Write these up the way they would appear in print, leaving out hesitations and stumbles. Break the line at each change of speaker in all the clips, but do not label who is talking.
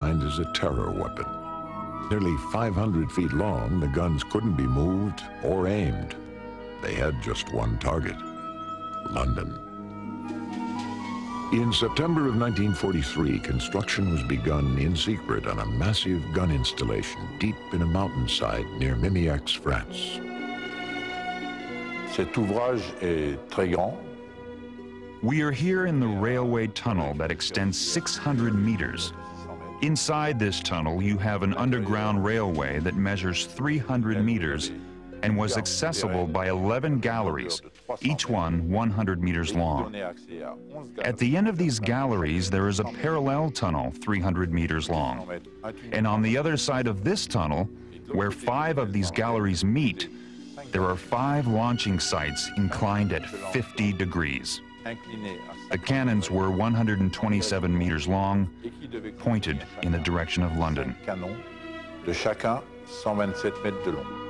as a terror weapon. Nearly 500 feet long, the guns couldn't be moved or aimed. They had just one target: London. In September of 1943, construction was begun in secret on a massive gun installation deep in a mountainside near Mimiax, France.
Cet ouvrage est très grand.
We are here in the railway tunnel that extends 600 meters. Inside this tunnel, you have an underground railway that measures 300 meters and was accessible by 11 galleries, each one 100 meters long. At the end of these galleries, there is a parallel tunnel 300 meters long. And on the other side of this tunnel, where 5 of these galleries meet, there are 5 launching sites inclined at 50 degrees. The cannons were 127 meters long, pointed in the direction of London.
De chacun 127 mètres de long.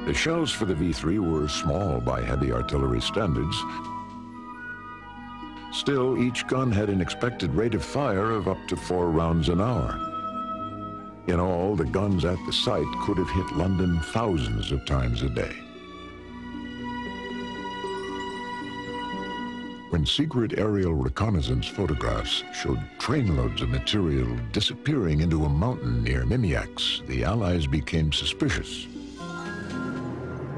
The shells for the V3 were small by heavy artillery standards. Still, each gun had an expected rate of fire of up to 4 rounds an hour. In all, the guns at the site could have hit London thousands of times a day. When secret aerial reconnaissance photographs showed trainloads of material disappearing into a mountain near Mimiax, the Allies became suspicious.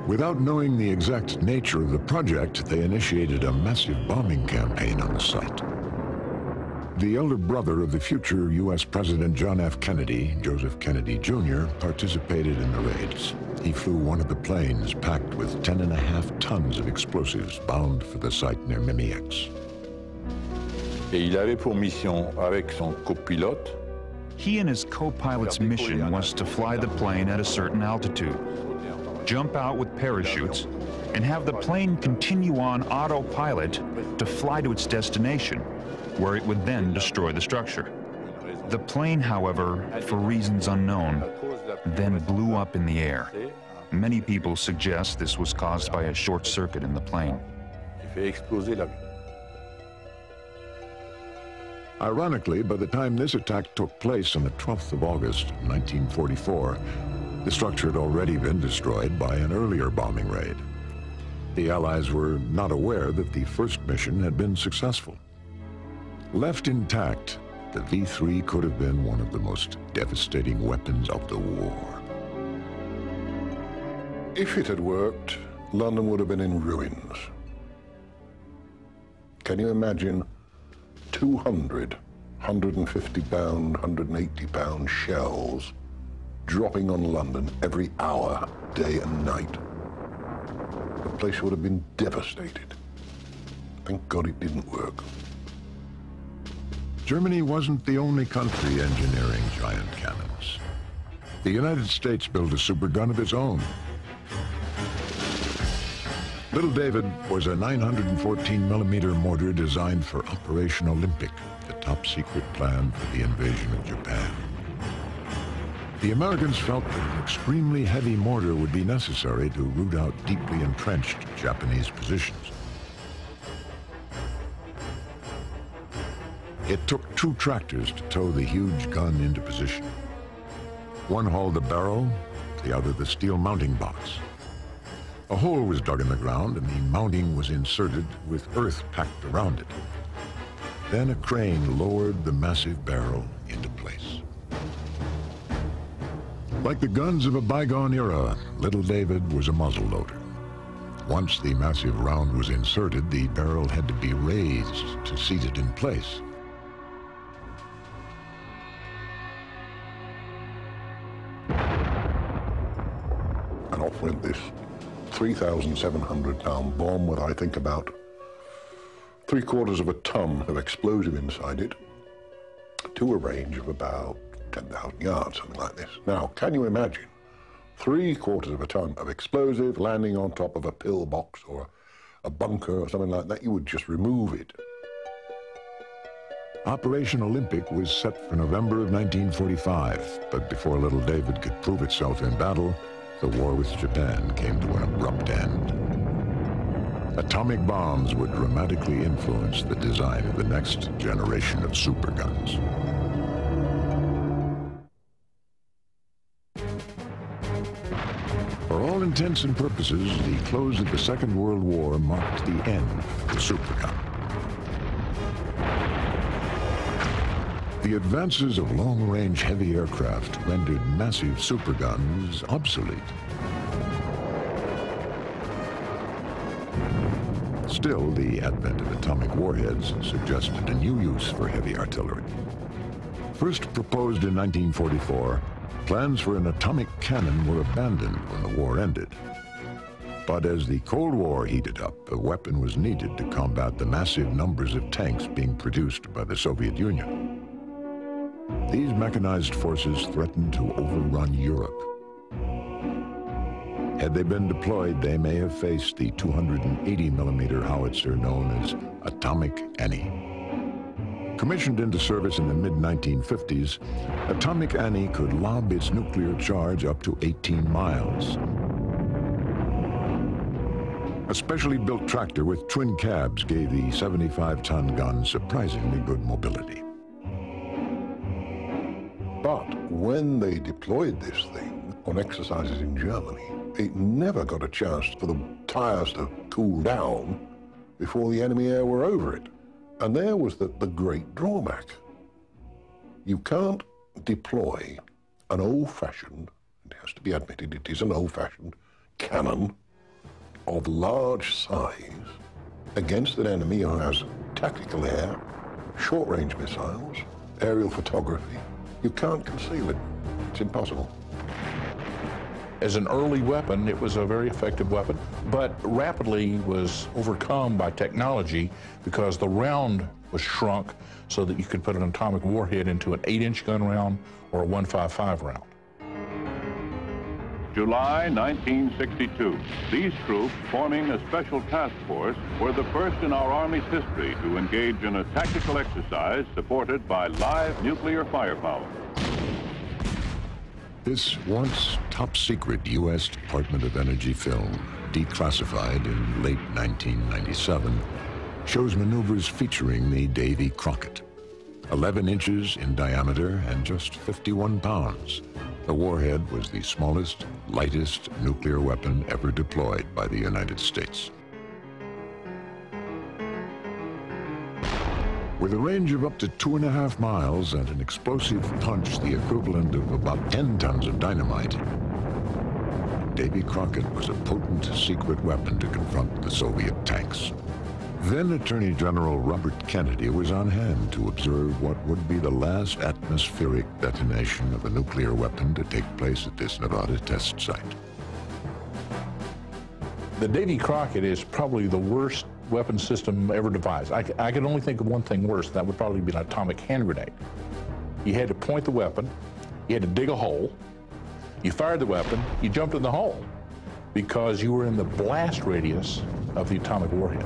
Without knowing the exact nature of the project, they initiated a massive bombing campaign on the site. The elder brother of the future U.S. President John F. Kennedy, Joseph Kennedy Jr., participated in the raids. He flew one of the planes packed with 10.5 tons of explosives bound for the site near Mimiax.
Et il avait pour mission, avec son copilote,
He and his co-pilot's mission was to fly the plane at a certain altitude, jump out with parachutes, and have the plane continue on autopilot to fly to its destination, where it would then destroy the structure. The plane, however, for reasons unknown, then blew up in the air. Many people suggest this was caused by a short circuit in the plane.
Ironically, by the time this attack took place on the 12th of August, 1944, the structure had already been destroyed by an earlier bombing raid. The Allies were not aware that the first mission had been successful. Left intact, the V3 could have been one of the most devastating weapons of the war.
If it had worked, London would have been in ruins. Can you imagine 200 150-pound, 180-pound shells dropping on London every hour, day and night? The place would have been devastated. Thank God it didn't work.
Germany wasn't the only country engineering giant cannons. The United States built a supergun of its own. Little David was a 914mm mortar designed for Operation Olympic, the top-secret plan for the invasion of Japan. The Americans felt that an extremely heavy mortar would be necessary to root out deeply entrenched Japanese positions. It took 2 tractors to tow the huge gun into position. One hauled the barrel, the other the steel mounting box. A hole was dug in the ground and the mounting was inserted with earth packed around it. Then a crane lowered the massive barrel into place. Like the guns of a bygone era, Little David was a muzzle loader. Once the massive round was inserted, the barrel had to be raised to seat it in place.
And off went this 3,700-pound bomb with, I think, about 3/4 of a ton of explosive inside it to a range of about 10,000 yards, something like this. Now, can you imagine 3/4 of a ton of explosive landing on top of a pillbox or a bunker or something like that? You would just remove it.
Operation Olympic was set for November of 1945, but before Little David could prove itself in battle, the war with Japan came to an abrupt end. atomic bombs would dramatically influence the design of the next generation of superguns. For all intents and purposes, the close of the Second World War marked the end of the supergun. The advances of long-range heavy aircraft rendered massive superguns obsolete. Still, the advent of atomic warheads suggested a new use for heavy artillery. First proposed in 1944, plans for an atomic cannon were abandoned when the war ended. But as the Cold War heated up, a weapon was needed to combat the massive numbers of tanks being produced by the Soviet Union. These mechanized forces threatened to overrun Europe. Had they been deployed, they may have faced the 280mm howitzer known as Atomic Annie. Commissioned into service in the mid-1950s, Atomic Annie could lob its nuclear charge up to 18 miles. A specially built tractor with twin cabs gave the 75-ton gun surprisingly good mobility.
But when they deployed this thing on exercises in Germany, it never got a chance for the tires to cool down before the enemy air were over it. And there was the great drawback. You can't deploy an old-fashioned, it has to be admitted, it is an old-fashioned cannon of large size against an enemy who has tactical air, short-range missiles, aerial photography. You can't conceal it. It's impossible.
As an early weapon, it was a very effective weapon, but rapidly was overcome by technology because the round was shrunk so that you could put an atomic warhead into an 8-inch gun round or a 155 round.
July 1962. These troops, forming a special task force, were the first in our Army's history to engage in a tactical exercise supported by live nuclear firepower.
This once top-secret U.S. Department of Energy film, declassified in late 1997, shows maneuvers featuring the Davy Crockett. 11 inches in diameter and just 51 pounds. The warhead was the smallest, lightest nuclear weapon ever deployed by the United States. With a range of up to 2.5 miles and an explosive punch the equivalent of about 10 tons of dynamite, Davy Crockett was a potent secret weapon to confront the Soviet tanks. Then Attorney General Robert Kennedy was on hand to observe what would be the last atmospheric detonation of a nuclear weapon to take place at this Nevada test site.
The Davy Crockett is probably the worst weapon system ever devised. I can only think of one thing worse, and that would probably be an atomic hand grenade. You had to point the weapon, you had to dig a hole, you fired the weapon, you jumped in the hole because you were in the blast radius of the atomic warhead.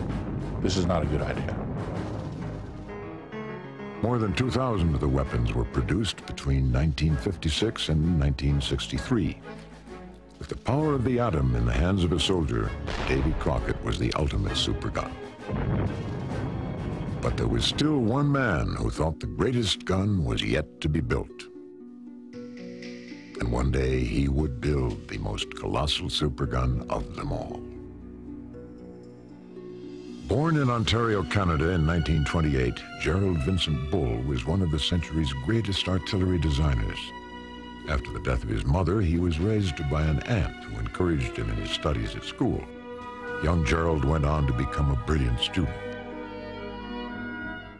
This is not a good idea.
More than 2,000 of the weapons were produced between 1956 and 1963. With the power of the atom in the hands of a soldier, Davy Crockett was the ultimate supergun. But there was still one man who thought the greatest gun was yet to be built. And one day he would build the most colossal supergun of them all. Born in Ontario, Canada in 1928, Gerald Vincent Bull was one of the century's greatest artillery designers. After the death of his mother, he was raised by an aunt who encouraged him in his studies at school. Young Gerald went on to become a brilliant student.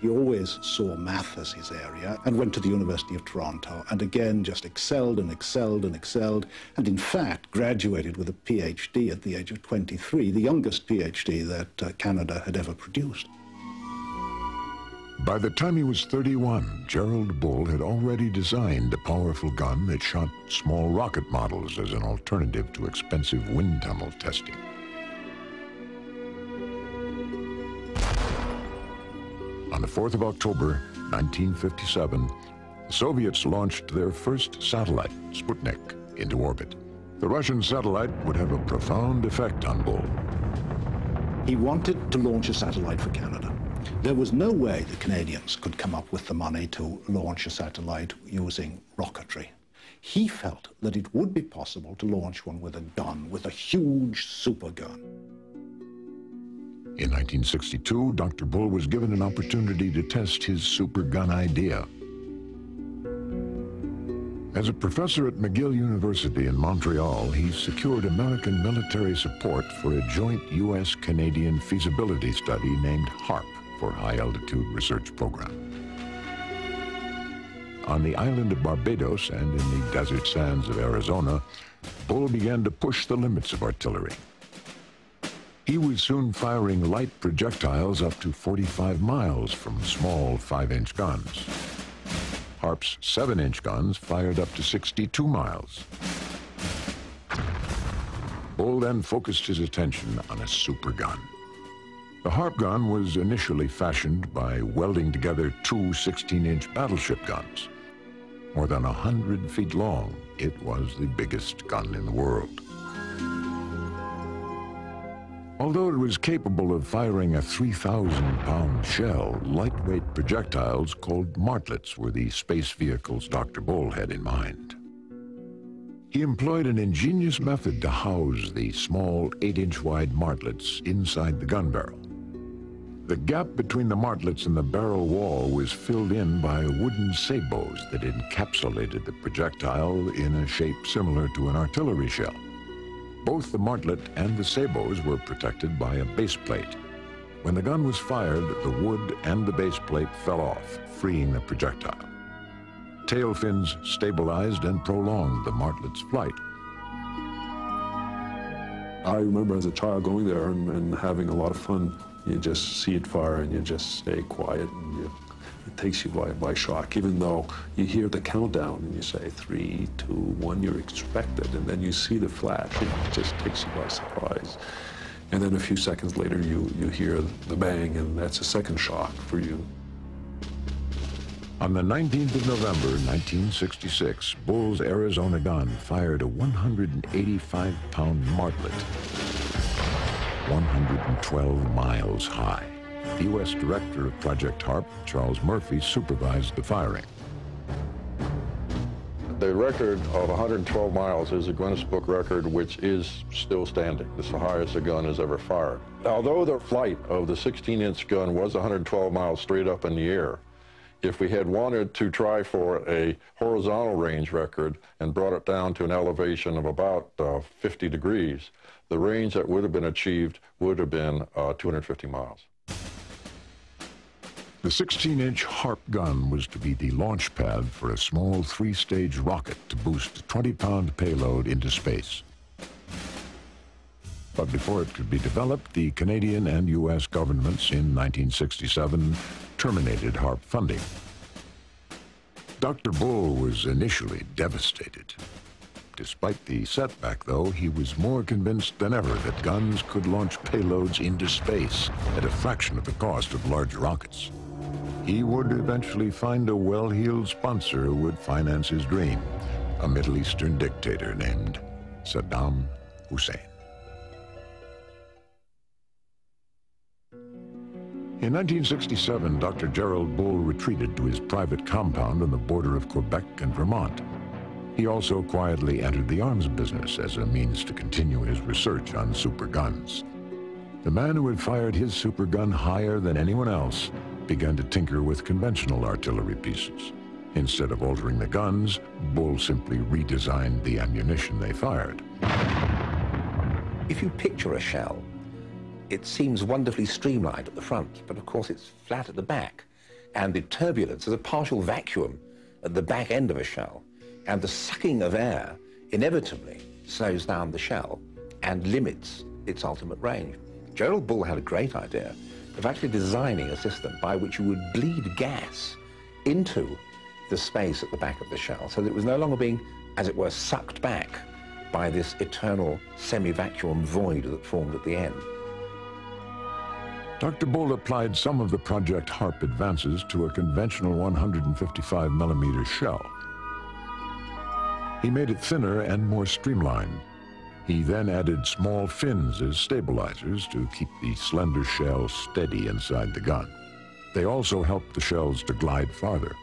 He always saw math as his area and went to the University of Toronto and again just excelled and excelled and excelled, and in fact graduated with a PhD at the age of 23, the youngest PhD that Canada had ever produced.
By the time he was 31, Gerald Bull had already designed a powerful gun that shot small rocket models as an alternative to expensive wind tunnel testing. On the 4th of October, 1957, the Soviets launched their first satellite, Sputnik, into orbit. The Russian satellite would have a profound effect on Bull.
He wanted to launch a satellite for Canada. There was no way the Canadians could come up with the money to launch a satellite using rocketry. He felt that it would be possible to launch one with a gun, with a huge supergun.
In 1962, Dr. Bull was given an opportunity to test his supergun idea. As a professor at McGill University in Montreal, he secured American military support for a joint U.S.-Canadian feasibility study named HARP, for High Altitude Research Program. On the island of Barbados and in the desert sands of Arizona, Bull began to push the limits of artillery. He was soon firing light projectiles up to 45 miles from small 5-inch guns. HARP's 7-inch guns fired up to 62 miles. Bull then focused his attention on a supergun. The HARP gun was initially fashioned by welding together two 16-inch battleship guns. More than 100 feet long, it was the biggest gun in the world. Although it was capable of firing a 3,000-pound shell, lightweight projectiles called martlets were the space vehicles Dr. Bull had in mind. He employed an ingenious method to house the small 8-inch wide martlets inside the gun barrel. The gap between the martlets and the barrel wall was filled in by wooden sabots that encapsulated the projectile in a shape similar to an artillery shell. Both the martlet and the sabots were protected by a base plate. When the gun was fired, the wood and the base plate fell off, freeing the projectile. Tail fins stabilized and prolonged the martlet's flight.
I remember as a child going there and having a lot of fun. You just see it fire and you just stay quiet, and it takes you by shock, even though you hear the countdown and you say 3, 2, 1, you're expected, and then you see the flash, and it just takes you by surprise. And then a few seconds later you hear the bang, and that's a second shock for you.
On the 19th of November, 1966, Bull's Arizona gun fired a 185-pound martlet, 112 miles high. The U.S. Director of Project HARP, Charles Murphy, supervised the firing.
The record of 112 miles is a Guinness Book record, which is still standing. It's the highest a gun has ever fired. Although the flight of the 16-inch gun was 112 miles straight up in the air, if we had wanted to try for a horizontal range record and brought it down to an elevation of about 50 degrees, the range that would have been achieved would have been 250 miles.
The 16-inch HARP gun was to be the launch pad for a small 3-stage rocket to boost a 20-pound payload into space. But before it could be developed, the Canadian and U.S. governments in 1967 terminated HARP funding. Dr. Bull was initially devastated. Despite the setback, though, he was more convinced than ever that guns could launch payloads into space at a fraction of the cost of large rockets. He would eventually find a well-heeled sponsor who would finance his dream, a Middle Eastern dictator named Saddam Hussein. In 1967, Dr. Gerald Bull retreated to his private compound on the border of Quebec and Vermont. He also quietly entered the arms business as a means to continue his research on superguns. The man who had fired his supergun higher than anyone else began to tinker with conventional artillery pieces. Instead of altering the guns, Bull simply redesigned the ammunition they fired.
If you picture a shell, it seems wonderfully streamlined at the front, but of course it's flat at the back. And the turbulence is a partial vacuum at the back end of a shell. And the sucking of air inevitably slows down the shell and limits its ultimate range. Gerald Bull had a great idea of actually designing a system by which you would bleed gas into the space at the back of the shell so that it was no longer being, as it were, sucked back by this eternal semi-vacuum void that formed at the end.
Dr. Bull applied some of the Project HARP advances to a conventional 155mm shell. He made it thinner and more streamlined. He then added small fins as stabilizers to keep the slender shell steady inside the gun. They also helped the shells to glide farther.